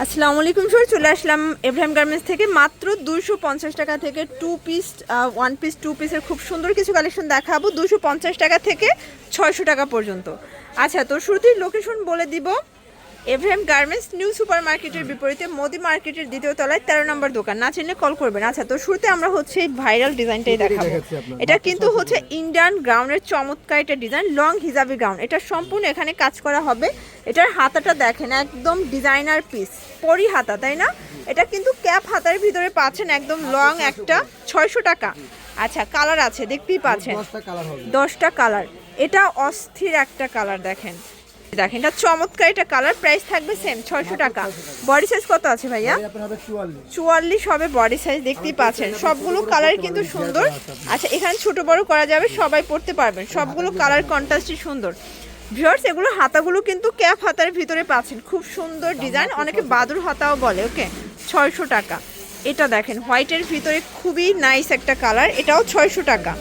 আসসালামু আলাইকুম স্যার, চলে আসলাম এব্রাহিম গার্মেন্টস থেকে মাত্র 250 টাকা থেকে ওয়ান পিস টু পিসের খুব সুন্দর কিছু কালেকশন দেখাবো 250 টাকা থেকে 600 টাকা পর্যন্ত। আচ্ছা, তো শুরুতেই লোকেশন বলে দিব। এব্রাহিম গার্মেন্টস নিউ সুপার মার্কেটের বিপরীতে মোদি মার্কেটের দ্বিতীয় তলায় 13 নম্বর দোকান। না চিনলে কল করবেন। আচ্ছা, তো শুরুতে আমরা হচ্ছে এই ভাইরাল ডিজাইনটাই দেখাবো। এটা কিন্তু হচ্ছে ইন্ডিয়ান গ্রাউন্ডের চমৎকার একটা ডিজাইন, লং হিজাবি গাউন। এটা সম্পূর্ণ এখানে কাজ করা হবে। এটার হাতাটা দেখেন, একদম ডিজাইনার পিস, পরি হাতা, তাই না? এটা কিন্তু ক্যাপ হাতার ভিতরে পাচ্ছেন, একদম লং একটা, 600 টাকা। আচ্ছা, কালার আছে দেখতেই পাচ্ছেন, 10টা কালার। এটা অস্থির একটা কালার, দেখেন দেখেন, এটা চমৎকার একটা কালার। প্রাইস থাকবে সেম 600 টাকা। বডি সাইজ কত আছে ভাইয়া? 44 হবে বডি সাইজ, দেখতেই পাচ্ছেন। সবগুলো কালার কিন্তু সুন্দর। আচ্ছা, এখানে ছোট বড় করা যাবে, সবাই পড়তে পারবেন। সবগুলো কালার কন্ট্রাস্টই সুন্দর। ভিউয়ার্স, এগুলো হাতাগুলো কিন্তু ক্যাপ হাতার ভিতরে পাচ্ছেন, খুব সুন্দর ডিজাইন, অনেকে বাদুর হাতাও বলে। ওকে, 600 টাকা। এটা দেখেন হোয়াইটের ভিতরে খুবই নাইস একটা কালার, এটাও 600 টাকা।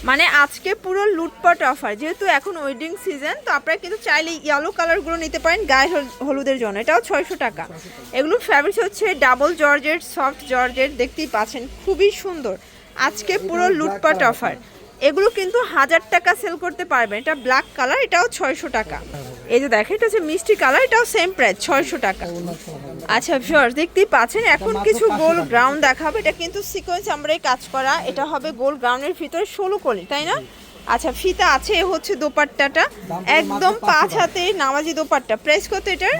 মানে আজকে পুরো লুটপাট অফার, যেহেতু এখন ওয়েডিং সিজন, তো আপনারা কিন্তু চাইলে ইয়েলো কালারগুলো নিতে পারেন গায়ে হলুদের জন্য। এটাও 600 টাকা। এগুলো ফ্যাব্রিক্স হচ্ছে ডাবল জর্জেট, সফট জর্জেট, দেখতেই পাচ্ছেন, খুবই সুন্দর। আজকে পুরো লুটপাট অফার। এগুলো কিন্তু 1000 টাকা সেল করতে পারবেন। এটা ব্ল্যাক কালার, এটাও 600 টাকা। এই যে দেখেন, এটা হচ্ছে মিষ্টি কালার, এটাও সেম প্রাইস 600 টাকা। আচ্ছা ভিউয়ার্স, দেখতেই পাচ্ছেন, এখন কিছু গোল গ্রাউন্ড দেখাবো। এটা কিন্তু সিকোয়েন্স আমরাই কাজ করা। এটা হবে গোল গ্রাউন্ডের ভিতরে 16 কলি, তাই না? আচ্ছা, ফিতা আছে। এ হচ্ছে দোপাট্টাটা, একদম 5 হাতে নামাজি দোপাট্টা। প্রাইস কত এটার?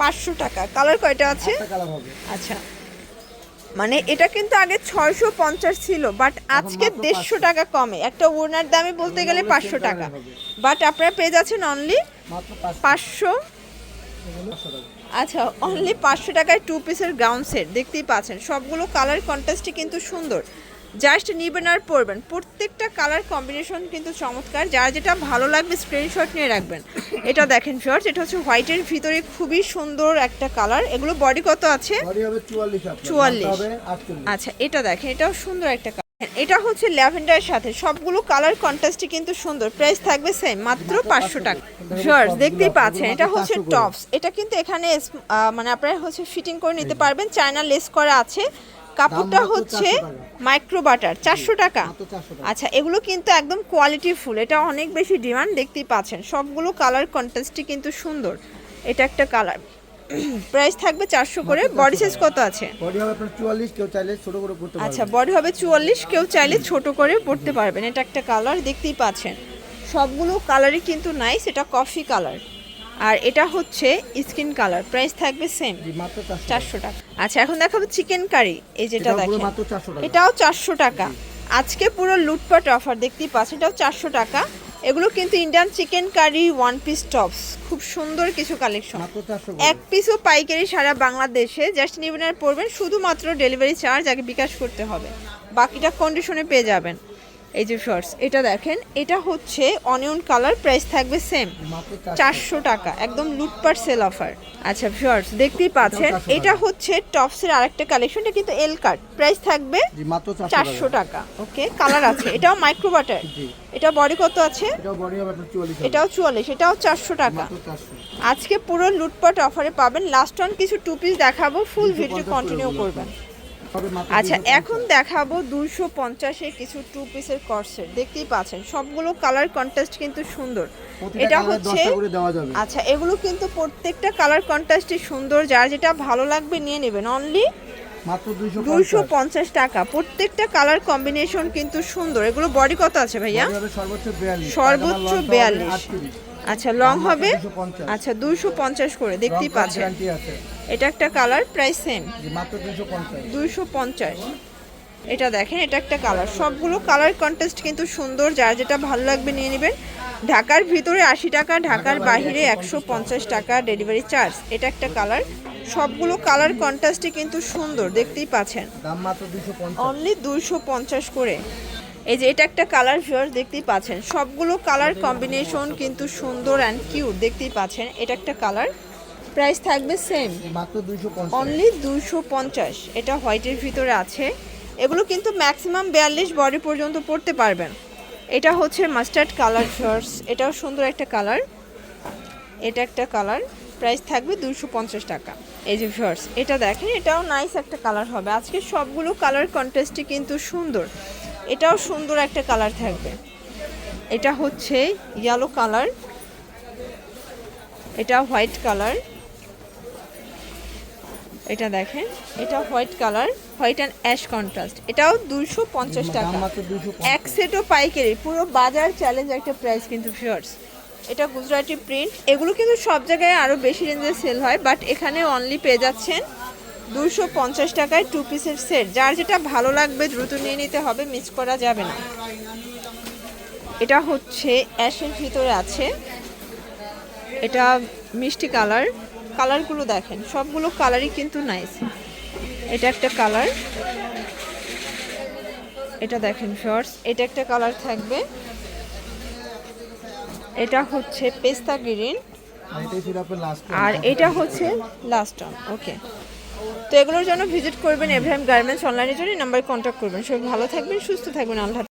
500 টাকা। কালার কয়টা আছে? আচ্ছা, মানে এটা কিন্তু আগে 650 ছিল, বাট আজকে 150 টাকা কমে। একটা ওনার দামে বলতে গেলে 500 টাকা, বাট আপনারা পেয়ে যাচ্ছেন অনলি 500। আচ্ছা, অনলি 500 টাকায় 2 পিসের গাউন সেট, দেখতেই পাচ্ছেন। সবগুলো কালার কন্ট্রাস্টই কিন্তু সুন্দর। জাস্ট নিবেন আর পরবেন। প্রত্যেকটা কালার কম্বিনেশন কিন্তু চমৎকার। যার যেটা ভালো লাগবে স্ক্রিনশট নিয়ে রাখবেন। এটা দেখেন ভিউয়ার্স, এটা হচ্ছে হোয়াইটের ভিতরে খুবই সুন্দর একটা কালার। এগুলো বডি কত আছে? 44। আচ্ছা, এটা দেখেন, এটাও সুন্দর একটা কালার। এটা হচ্ছে ল্যাভেন্ডারের সাথে, সবগুলো কালার কন্ট্রাস্টই কিন্তু সুন্দর। প্রাইস থাকবে সেম, মাত্র 500 টাকা। ভিউয়ার্স, দেখতেই পাচ্ছেন, এটা হচ্ছে টপস। এটা কিন্তু এখানে মানে আপনারা হচ্ছে ফিটিং করে নিতে পারবেন। চায়না লেস করা আছে। কাপড়টা হচ্ছে মাইক্রো বাটার, 400 টাকা। আচ্ছা, এগুলো কিন্তু একদম কোয়ালিটি ফুল, এটা অনেক বেশি ডিমান্ড, দেখতেই পাচ্ছেন। সবগুলো কালার কন্ট্রাস্টই কিন্তু সুন্দর। এটা একটা কালার, প্রাইস থাকবে 400 করে। বডি সাইজ কত আছে? বডি হবে আপনার 44, কেউ চাইলে ছোট করে পড়তে পারবেন। আচ্ছা, বডি হবে 44, কেউ চাইলে ছোট করে পড়তে পারবেন। এটা একটা কালার, দেখতেই পাচ্ছেন। সবগুলো কালারই কিন্তু নাইস। এটা কফি কালার, আর এটা হচ্ছে স্কিন কালার। প্রাইস থাকবে সেম, মাত্র 400 টাকা। আচ্ছা, এখন দেখাবো চিকেন কারি। এই যেটা দেখেন, মাত্র 400 টাকা। এটাও 400 টাকা। আজকে পুরো লুটপাট অফার, দেখতেই পাচ্ছেন। এটাও 400 টাকা। এগুলো কিন্তু Indian chicken curry one piece tops, খুব সুন্দর কিছু কালেকশন। এক পিসও পাইকারি সারা বাংলাদেশে। জাস্ট নিবেন আর পড়বেন, শুধুমাত্র ডেলিভারি চার্জ আগে বিকাশ করতে হবে, বাকিটা কন্ডিশনে পেয়ে যাবেন। এই যে শর্টস, এটা দেখেন, এটা হচ্ছে অনিয়ন কালার। প্রাইস থাকবে সেম, 400 টাকা। একদম লুটপাট সেল অফার। আচ্ছা শর্টস, দেখতেই পাচ্ছেন, এটা হচ্ছে টপসের আরেকটা কালেকশন। এটা কিন্তু এল কাট। প্রাইস থাকবে 400 টাকা। ওকে, কালার আছে। এটাও মাইক্রো বাটার। এটা বডি কত আছে? এটাও 44, এটাও 400 টাকা। আজকে পুরো লুটপাট অফারে পাবেন। লাস্ট ওয়ান কিছু টু পিস দেখাবো, ফুল ভিডিও কন্টিনিউ করবেন। আচ্ছা, এখন দেখাবো 250-এর কিছু টু পিসের কর্সেট, দেখতেই পাচ্ছেন। সবগুলো কালার কন্ট্রাস্ট কিন্তু সুন্দর। এটা হচ্ছে, আচ্ছা, এগুলো কিন্তু প্রত্যেকটা কালার কন্ট্রাস্টই সুন্দর। যার যেটা ভালো লাগবে নিয়ে নেবেন। অনলি মাত্র 250 টাকা। প্রত্যেকটা কালার কম্বিনেশন কিন্তু সুন্দর। এগুলো বডি কত আছে ভাইয়া? সর্বোচ্চ 42। আচ্ছা, লং হবে, আচ্ছা 250 করে, দেখতেই পাচ্ছেন। এটা একটা কালার, প্রাইস সেম, মাত্র 250। এটা দেখেন, এটা একটা কালার। সবগুলো কালার কন্ট্রাস্ট কিন্তু সুন্দর। যার যেটা ভালো লাগবে নিয়ে নেবেন। ঢাকার ভিতরে 80 টাকা, ঢাকার বাইরে 150 টাকা ডেলিভারি চার্জ। এটা একটা কালার। সবগুলো কালার কন্ট্রাস্টই কিন্তু সুন্দর, দেখতেই পাচ্ছেন। দাম মাত্র 250, অনলি 250 করে। এই যে এটা একটা কালার, ভিউয়ার্স, দেখতেই পাচ্ছেন। সবগুলো কালার কম্বিনেশন কিন্তু সুন্দর অ্যান্ড কিউট, দেখতেই পাচ্ছেন। এটা একটা কালার। প্রাইস থাকবে সেম, মাত্র 250, অনলি 250। এটা হোয়াইটের ভিতরে আছে। এগুলো কিন্তু ম্যাক্সিমাম 42 বডি পর্যন্ত পড়তে পারবেন। এটা হচ্ছে মাস্টার্ড কালার শর্টস, এটাও সুন্দর একটা কালার। এটা একটা কালার, প্রাইস থাকবে 250 টাকা। এই যে ভিউয়ার্স, এটা দেখেন, এটাও নাইস একটা কালার হবে। আজকে সবগুলো কালার কন্ট্রাস্টই কিন্তু সুন্দর। এটাও সুন্দর একটা কালার থাকবে। এটা হচ্ছে ইয়েলো কালার, এটা হোয়াইট কালার, এটা দেখেন, এটা white colour, white and ash contrast. এটাও 250 টাকা। দাম মাত্র 250। এক সেটও পাইকারি, পুরো বাজার চ্যালেঞ্জ একটা প্রাইস কিন্তু ভিউয়ার্স। এটা গুজরাটি প্রিন্ট। এগুলো কিন্তু সব জায়গায় আরও বেশি রেঞ্জে সেল হয়, বাট এখানে অনলি পেয়ে যাচ্ছেন 250 টাকায় 2 পিসের সেট। যার যেটা ভালো লাগবে দ্রুত নিয়ে নিতে হবে, মিস করা যাবে না। এটা হচ্ছে অ্যাশের ভিতরে আছে, এটা মিষ্টি কালার। কালারগুলো দেখেন, সবগুলো কালারই কিন্তু নাইস। এটা একটা কালার, এটা দেখেন শর্টস, এটা একটা কালার থাকবে। এটা হচ্ছে পেস্তা গ্রিন, এটাই ছিল আপনার লাস্ট। আর এটা হচ্ছে লাস্ট অন। ওকে, তো এগুলোর জন্য ভিজিট করবেন এভরিহাম গার্মেন্টস অনলাইনের জন্য, নাম্বারে কন্ট্যাক্ট করবেন। সবাই ভালো থাকবেন, সুস্থ থাকবেন, আল্লাহ হাফেজ।